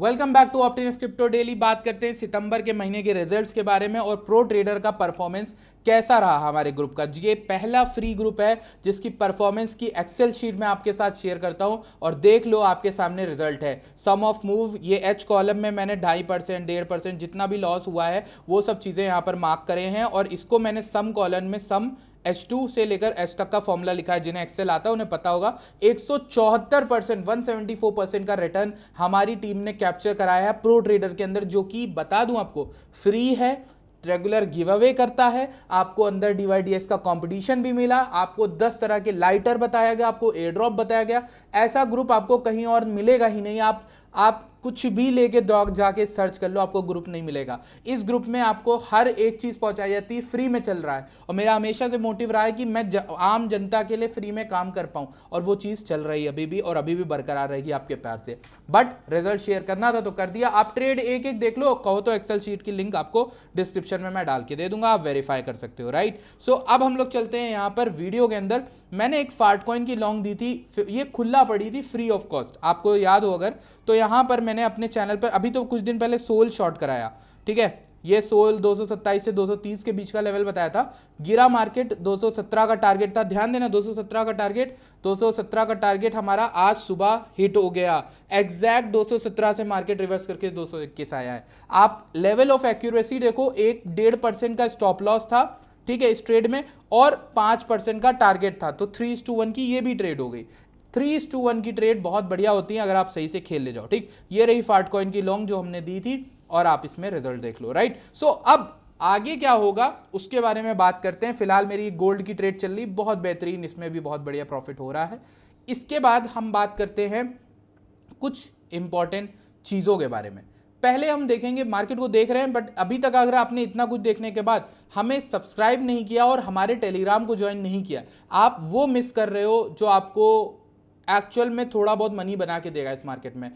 Welcome back to Optinus crypto daily. बात करते हैं सितंबर के महीने के रिजल्ट्स के बारे में और प्रो ट्रेडर का परफॉर्मेंस कैसा रहा हमारे ग्रुप का। ये पहला फ्री ग्रुप है जिसकी परफॉर्मेंस की एक्सेल शीट में आपके साथ शेयर करता हूं और देख लो आपके सामने रिजल्ट है। सम ऑफ मूव ये एच कॉलम में मैंने 2.5% 1.5% जितना भी लॉस हुआ है वो सब चीज़ें यहाँ पर मार्क करे हैं और इसको मैंने सम कॉलम में सम H2 से लेकर H तक का फॉर्मूला लिखा है। जिन्हें एक्सेल आता है उन्हें पता होगा। 174% 174% का रिटर्न हमारी टीम ने कैप्चर कराया है प्रो ट्रेडर के अंदर, जो कि बता दूं आपको फ्री है, रेगुलर गिव अवे करता है। आपको अंदर DYDX का कंपटीशन भी मिला, आपको 10 तरह के लाइटर बताया गया, आपको एयर ड्रॉप बताया गया। ऐसा ग्रुप आपको कहीं और मिलेगा ही नहीं। आप कुछ भी लेके डॉग जाके सर्च कर लो, आपको ग्रुप नहीं मिलेगा। इस ग्रुप में आपको हर एक चीज पहुंचाई जाती है, फ्री में चल रहा है और मेरा हमेशा से मोटिव रहा है कि मैं आम जनता के लिए फ्री में काम कर पाऊं और वो चीज चल रही है अभी भी और अभी भी बरकरार रहेगी आपके प्यार से। बट रिजल्ट शेयर करना था तो कर दिया। आप ट्रेड एक एक देख लो, कहो तो एक्सेल शीट की लिंक आपको डिस्क्रिप्शन में मैं डाल के दे दूंगा, आप वेरीफाई कर सकते हो। राइट, सो अब हम लोग चलते हैं यहाँ पर वीडियो के अंदर। मैंने एक फार्ट कॉइन की लॉन्ग दी थी, ये खुला पड़ी थी फ्री ऑफ कॉस्ट, आपको याद हो अगर तो। यहाँ पर मैंने अपने चैनल पर अभी तो कुछ दिन पहले सोल शॉर्ट कराया, ठीक है। ये सोल 227 से 230 के बीच का लेवल बताया था। गिरा मार्केट, 217 का टारगेट था, ध्यान देना 217 का टारगेट। 217 का टारगेट हमारा आज सुबह हिट हो गया। एग्जैक्ट 217 से मार्केट रिवर्स करके 221 आया है। आप लेवल ऑफ एक्यूरेसी देखो, 1.5% का स्टॉप लॉस था, ठीक है, इस ट्रेड में, और 5% का टारगेट था। तो 3:1 की ये भी ट्रेड हो गई। 3:1 की ट्रेड बहुत बढ़िया होती है अगर आप सही से खेल ले जाओ, ठीक। ये रही फार्ट कॉइन की लॉन्ग जो हमने दी थी और आप इसमें रिजल्ट देख लो। राइट, सो अब आगे क्या होगा उसके बारे में बात करते हैं। फिलहाल मेरी गोल्ड की ट्रेड चल रही, बहुत बेहतरीन, इसमें भी बहुत बढ़िया प्रॉफिट हो रहा है। इसके बाद हम बात करते हैं कुछ इंपॉर्टेंट चीज़ों के बारे में। पहले हम देखेंगे, मार्केट को देख रहे हैं बट अभी तक अगर आपने इतना कुछ देखने के बाद हमें सब्सक्राइब नहीं किया और हमारे टेलीग्राम को ज्वाइन नहीं किया, आप वो मिस कर रहे हो जो आपको एक्चुअल में थोड़ा बहुत मनी बना के देगा इस मार्केट में।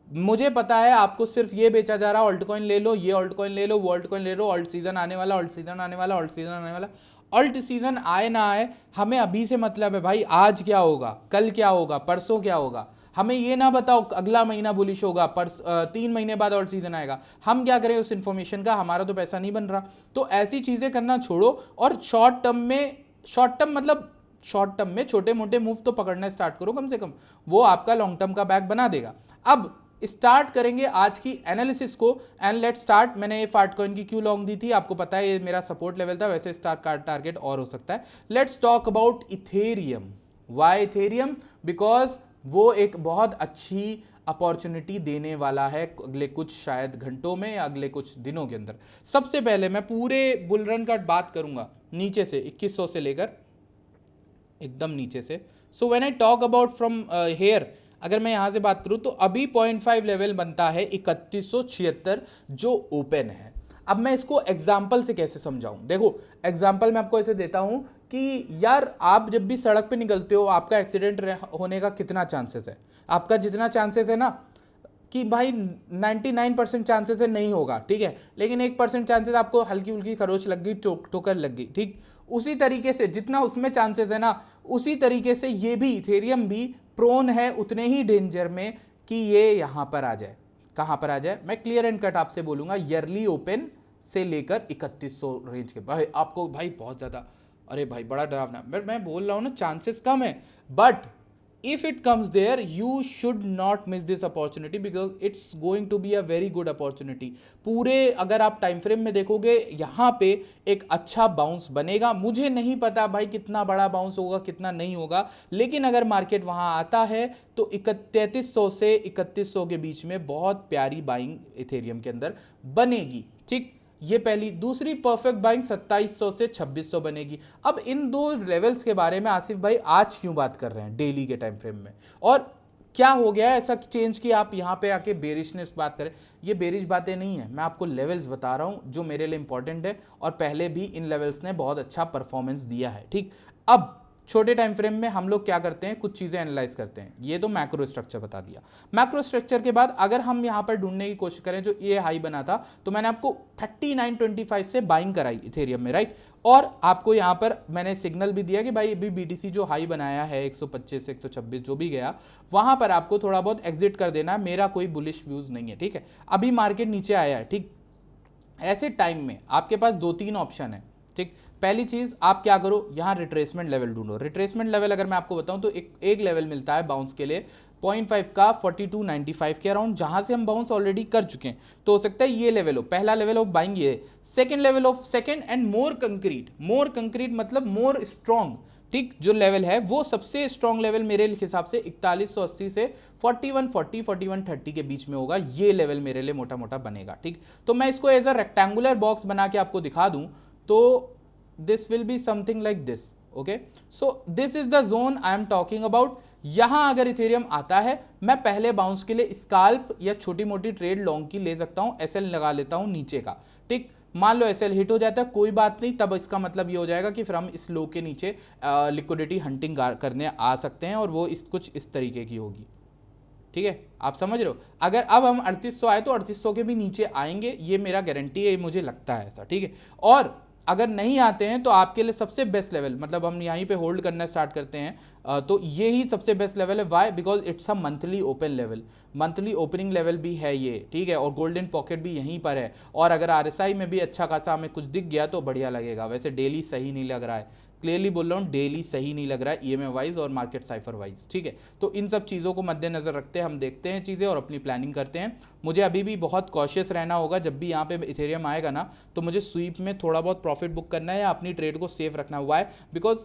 मुझे पता है आपको सिर्फ ये बेचा जा रहा है, ऑल्ट कॉइन ले लो, ये ऑल्ट कॉइन ले लो, वो ऑल्ट कॉइन ले लो, ऑल्ट सीजन आने वाला, ऑल्ट सीजन आने वाला, ऑल्ट सीजन आने वाला। ऑल्ट सीजन आए ना आए हमें अभी से मतलब है भाई, आज क्या होगा, कल क्या होगा, परसों क्या होगा। हमें ये ना बताओ अगला महीना बुलिश होगा, 3 महीने बाद ऑल्ट सीजन आएगा, हम क्या करें उस इंफॉर्मेशन का, हमारा तो पैसा नहीं बन रहा। तो ऐसी चीजें करना छोड़ो और शॉर्ट टर्म में छोटे मोटे मूव तो पकड़ना स्टार्ट करो कम से कम, वो आपका लॉन्ग टर्म का बैक बना देगा। अब स्टार्ट करेंगे आज की एनालिसिस को एंड लेट स्टार्ट। मैंने ये फार्ट कॉइन की क्यों लॉन्ग दी थी आपको पता है, ये मेरा सपोर्ट लेवल था, वैसे स्टार टारगेट और हो सकता है। Let's talk about Ethereum. Why Ethereum? Because वो एक बहुत अच्छी अपॉर्चुनिटी देने वाला है अगले कुछ शायद घंटों में या अगले कुछ दिनों के अंदर। सबसे पहले मैं पूरे बुल रन का बात करूंगा नीचे से, 2100 से लेकर एकदम नीचे से। So when I talk about from here, अगर मैं यहां से बात करूं तो अभी 0.5 लेवल बनता है 3176 जो ओपन है। अब मैं इसको एग्जाम्पल से कैसे समझाऊं, देखो एग्जाम्पल मैं आपको ऐसे देता हूं कि यार आप जब भी सड़क पे निकलते हो आपका एक्सीडेंट होने का कितना चांसेस है, आपका जितना चांसेस है ना कि भाई 99% चांसेस है नहीं होगा, ठीक है, लेकिन 1% चांसेस आपको हल्की फुल्की खरोच लग गई, ठोकर लग गई, ठीक। उसी तरीके से जितना उसमें चांसेस है ना, उसी तरीके से ये भी इथेरियम भी प्रोन है उतने ही डेंजर में कि ये यहां पर आ जाए। कहां पर आ जाए मैं क्लियर एंड कट आपसे बोलूंगा, ईयरली ओपन से लेकर 3100 रेंज के। भाई आपको भाई बहुत ज्यादा, अरे भाई बड़ा डरावना, मैं बोल रहा हूं ना चांसेस कम है, but if it comes there you should not miss this opportunity because it's going to be a very good opportunity। पूरे अगर आप टाइम फ्रेम में देखोगे यहाँ पे एक अच्छा बाउंस बनेगा। मुझे नहीं पता भाई कितना बड़ा बाउंस होगा कितना नहीं होगा, लेकिन अगर मार्केट वहाँ आता है तो 3300 से 3100 के बीच में बहुत प्यारी बाइंग इथेरियम के अंदर बनेगी, ठीक। ये पहली। दूसरी परफेक्ट बाइंग 2700 से 2600 बनेगी। अब इन दो लेवल्स के बारे में आसिफ भाई आज क्यों बात कर रहे हैं डेली के टाइम फ्रेम में, और क्या हो गया ऐसा चेंज कि आप यहाँ पे आके बेरिशनेस बात करें। ये बेरिश बातें नहीं है, मैं आपको लेवल्स बता रहा हूँ जो मेरे लिए इंपॉर्टेंट है और पहले भी इन लेवल्स ने बहुत अच्छा परफॉर्मेंस दिया है, ठीक। अब छोटे टाइम फ्रेम में हम लोग क्या करते हैं, कुछ चीज़ें एनालाइज करते हैं। ये तो मैक्रो स्ट्रक्चर बता दिया। मैक्रो स्ट्रक्चर के बाद अगर हम यहाँ पर ढूंढने की कोशिश करें, जो ये हाई बना था, तो मैंने आपको 39.25 से बाइंग कराई इथेरियम में, राइट। और आपको यहाँ पर मैंने सिग्नल भी दिया कि भाई अभी बीटीसी जो हाई बनाया है 125 से 126 जो भी गया, वहां पर आपको थोड़ा बहुत एग्जिट कर देना है। मेरा कोई बुलिश व्यूज नहीं है, ठीक है। अभी मार्केट नीचे आया है, ठीक। ऐसे टाइम में आपके पास 2-3 ऑप्शन है, ठीक। पहली चीज आप क्या करो, यहां रिट्रेसमेंट लेवल ढूंढो। रिट्रेसमेंट लेवल अगर मैं आपको बताऊं तो एक लेवल मिलता है बाउंस के लिए 0.5 का 4295 के अराउंड, जहां से हम बाउंस ऑलरेडी कर चुके हैं। तो हो सकता है ये लेवल हो, पहला लेवल ऑफ बाइंग ये। Second level of second and more concrete मतलब मोर स्ट्रॉन्ग, ठीक, जो लेवल है वो सबसे स्ट्रॉन्ग लेवल मेरे हिसाब से 4180 से 4140 4130 के बीच में होगा। ये लेवल मेरे लिए मोटा मोटा बनेगा, ठीक। तो मैं इसको एज अ रेक्टेंगुलर बॉक्स बना के आपको दिखा दूं तो this will be something like this, okay. So this is the zone I am talking about. यहां अगर इथेरियम आता है, मैं पहले बाउंस के लिए स्काल्प या छोटी मोटी ट्रेड लॉन्ग की ले सकता हूं, एसएल लगा लेता हूं नीचे का, ठीक। मान लो एसएल हिट हो जाता है, कोई बात नहीं, तब इसका मतलब ये हो जाएगा कि फिर हम इस लो के नीचे लिक्विडिटी हंटिंग करने आ सकते हैं, और वो कुछ इस तरीके की होगी, ठीक है। आप समझ रहे हो। अगर अब हम 3800 आए तो 3800 के भी नीचे आएंगे, ये मेरा गारंटी है, मुझे लगता है ऐसा, ठीक है। और अगर नहीं आते हैं तो आपके लिए सबसे बेस्ट लेवल, मतलब हम यहीं पे होल्ड करना स्टार्ट करते हैं, तो ये ही सबसे बेस्ट लेवल है। Why? Because it's a monthly open level, monthly opening level भी है ये, ठीक है। और गोल्डन पॉकेट भी यहीं पर है। और अगर आरएसआई में भी अच्छा खासा हमें कुछ दिख गया तो बढ़िया लगेगा। वैसे डेली सही नहीं लग रहा है, क्लियरली बोल रहा हूँ, डेली सही नहीं लग रहा है ईएमए वाइज और मार्केट साइफर वाइज, ठीक है। तो इन सब चीज़ों को मद्देनजर रखते हैं हम देखते हैं चीज़ें और अपनी प्लानिंग करते हैं। मुझे अभी भी बहुत कॉशियस रहना होगा। जब भी यहाँ पे इथेरियम आएगा ना, तो मुझे स्वीप में थोड़ा बहुत प्रॉफिट बुक करना है या अपनी ट्रेड को सेफ रखना हुआ है। बिकॉज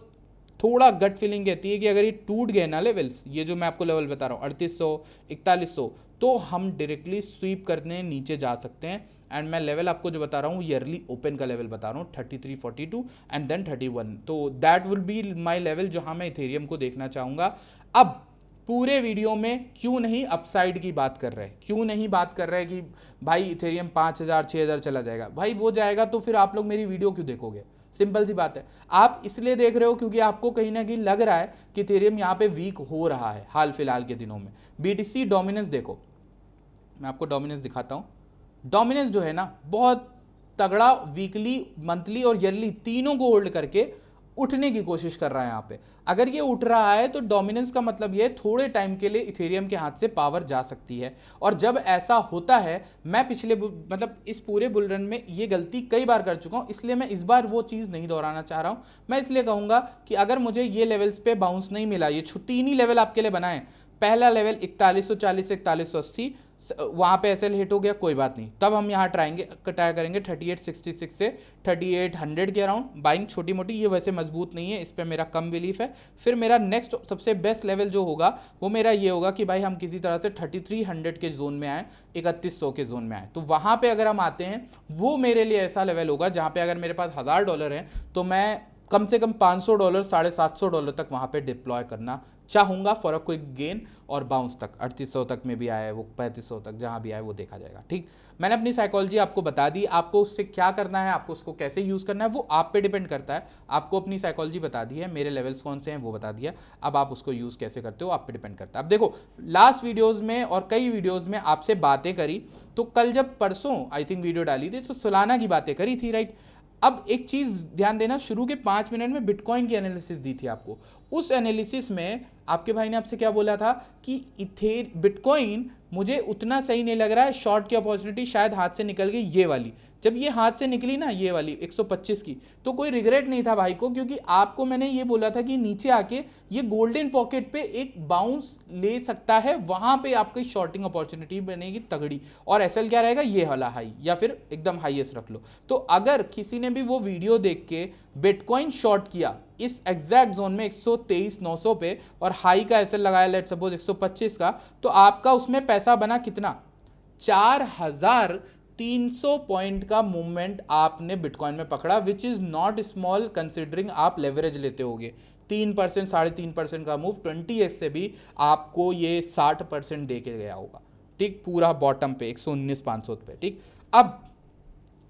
थोड़ा गट फीलिंग कहती है कि अगर ये टूट गए ना लेवल्स, ये जो मैं आपको लेवल बता रहा हूँ 3800 4100, तो हम डायरेक्टली स्वीप करने नीचे जा सकते हैं। एंड मैं लेवल आपको जो बता रहा हूँ ईयरली ओपन का लेवल बता रहा हूँ 3342 एंड देन 31, तो that will be my level जहाँ मैं इथेरियम को देखना चाहूँगा। अब पूरे वीडियो में क्यों नहीं अपसाइड की बात कर रहे हैं, क्यों नहीं बात कर रहे हैं कि भाई इथेरियम 5000 6000 चला जाएगा। भाई वो जाएगा तो फिर आप लोग मेरी वीडियो क्यों देखोगे? सिंपल सी बात है, आप इसलिए देख रहे हो क्योंकि आपको कहीं ना कहीं लग रहा है कि इथेरियम यहाँ पे वीक हो रहा है हाल फिलहाल के दिनों में। बीटीसी डोमिनेंस देखो, मैं आपको डोमिनेंस दिखाता हूँ। डोमिनेंस जो है ना बहुत तगड़ा, वीकली मंथली और ईयरली तीनों को होल्ड करके उठने की कोशिश कर रहा है यहाँ पे। अगर ये उठ रहा है तो डोमिनेंस का मतलब ये थोड़े टाइम के लिए इथेरियम के हाथ से पावर जा सकती है। और जब ऐसा होता है, मैं पिछले मतलब इस पूरे बुल रन में ये गलती कई बार कर चुका हूँ, इसलिए मैं इस बार वो चीज़ नहीं दोहराना चाह रहा हूँ। मैं इसलिए कहूँगा कि अगर मुझे ये लेवल्स पे बाउंस नहीं मिला, ये तीन ही लेवल आपके लिए बनाए, पहला लेवल 4140 से 4180, वहाँ पे एसएल हिट हो गया, कोई बात नहीं, तब हम यहाँ ट्राई करेंगे 3866 से 3800 के अराउंड बाइंग छोटी मोटी। ये वैसे मजबूत नहीं है, इस पर मेरा कम बिलीफ है। फिर मेरा नेक्स्ट सबसे बेस्ट लेवल जो होगा वो मेरा ये होगा कि भाई हम किसी तरह से 3300 के जोन में आए, 3100 के जोन में आए। तो वहाँ पर अगर हम आते हैं, वो मेरे लिए ऐसा लेवल होगा जहाँ पर अगर मेरे पास $1000 है तो मैं कम से कम $500 $750 तक वहाँ पे डिप्लॉय करना चाहूँगा फॉर अ क्विक गेन। और बाउंस तक 3800 तक में भी आया है, वो 3500 तक जहाँ भी आए वो देखा जाएगा, ठीक। मैंने अपनी साइकोलॉजी आपको बता दी, आपको उससे क्या करना है, आपको उसको कैसे यूज़ करना है वो आप पे डिपेंड करता है। आपको अपनी साइकोलॉजी बता दी है, मेरे लेवल्स कौन से हैं वो बता दिया, अब आप उसको यूज़ कैसे करते हो आप पे डिपेंड करता है। अब देखो, लास्ट वीडियोज़ में और कई वीडियोज़ में आपसे बातें करी, तो कल जब परसों आई थिंक वीडियो डाली थी तो सोलाना की बातें करी थी, राइट। अब एक चीज ध्यान देना, शुरू के 5 मिनट में बिटकॉइन की एनालिसिस दी थी आपको। उस एनालिसिस में आपके भाई ने आपसे क्या बोला था कि बिटकॉइन मुझे उतना सही नहीं लग रहा है, शॉर्ट की अपॉर्चुनिटी शायद हाथ से निकल गई ये वाली। जब ये हाथ से निकली ना ये वाली 125 की, तो कोई रिग्रेट नहीं था भाई को, क्योंकि आपको मैंने ये बोला था कि नीचे आके ये गोल्डन पॉकेट पे एक बाउंस ले सकता है, वहां पे आपकी शॉर्टिंग अपॉर्चुनिटी बनेगी तगड़ी। और एसएल क्या रहेगा, ये वाला हाई या फिर एकदम हाईएस्ट रख लो। तो अगर किसी ने भी वो वीडियो देख के बिटकॉइन शॉर्ट किया इस एग्जैक्ट जोन में 123,900 पे और हाई का एसएल लगाया लेट सपोज 125 का, तो आपका उसमें पैसा बना कितना, 4300 पॉइंट का मूवमेंट आपने बिटकॉइन में पकड़ा, which is not small considering आप लेवरेज लेते होगे। 3% 3.5% का मूव 20x से भी आपको ये 60% दे के गया होगा, ठीक, पूरा बॉटम पे 119,500 पे, ठीक। अब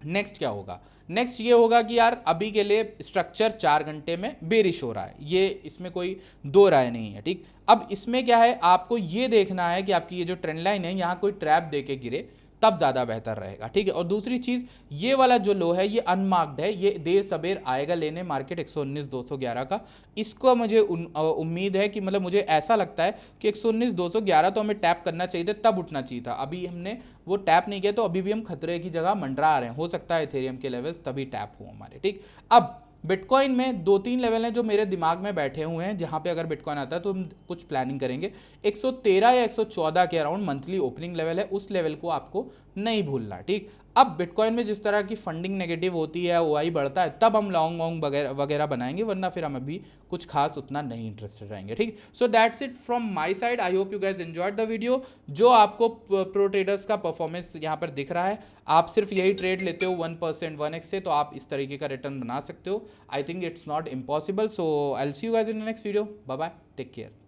नेक्स्ट क्या होगा, नेक्स्ट ये होगा कि यार अभी के लिए स्ट्रक्चर 4 घंटे में बेरिश हो रहा है, ये इसमें कोई दो राय नहीं है, ठीक। अब इसमें क्या है, आपको ये देखना है कि आपकी ये जो ट्रेंड लाइन है यहाँ कोई ट्रैप दे के गिरे तब ज़्यादा बेहतर रहेगा, ठीक है। और दूसरी चीज़, ये वाला जो लो है ये अनमार्क्ड है, ये देर सबेर आएगा लेने मार्केट 119,211 का। इसको मुझे उम्मीद है कि मतलब मुझे ऐसा लगता है कि 119,211 तो हमें टैप करना चाहिए था, तब उठना चाहिए था। अभी हमने वो टैप नहीं किया तो अभी भी हम खतरे की जगह मंडरा रहे हैं। हो सकता है इथेरियम के लेवल्स तभी टैप हो हमारे, ठीक। अब बिटकॉइन में 2-3 लेवल हैं जो मेरे दिमाग में बैठे हुए हैं, जहां पे अगर बिटकॉइन आता है तो हम कुछ प्लानिंग करेंगे। 113 या 114 के अराउंड मंथली ओपनिंग लेवल है, उस लेवल को आपको नहीं भूलना, ठीक। अब बिटकॉइन में जिस तरह की फंडिंग नेगेटिव होती है, ओआई बढ़ता है, तब हम लॉन्ग वॉन्ग वगैरह बनाएंगे, वरना फिर हम अभी कुछ खास उतना नहीं इंटरेस्टेड रहेंगे, ठीक। So that's it from my side. I hope you guys enjoyed the video. जो आपको प्रो ट्रेडर्स का परफॉर्मेंस यहाँ पर दिख रहा है, आप सिर्फ यही ट्रेड लेते हो 1%, 1x से, तो आप इस तरीके का रिटर्न बना सकते हो। I think it's not impossible. So I will see you guys in the next video. Bye bye, take care.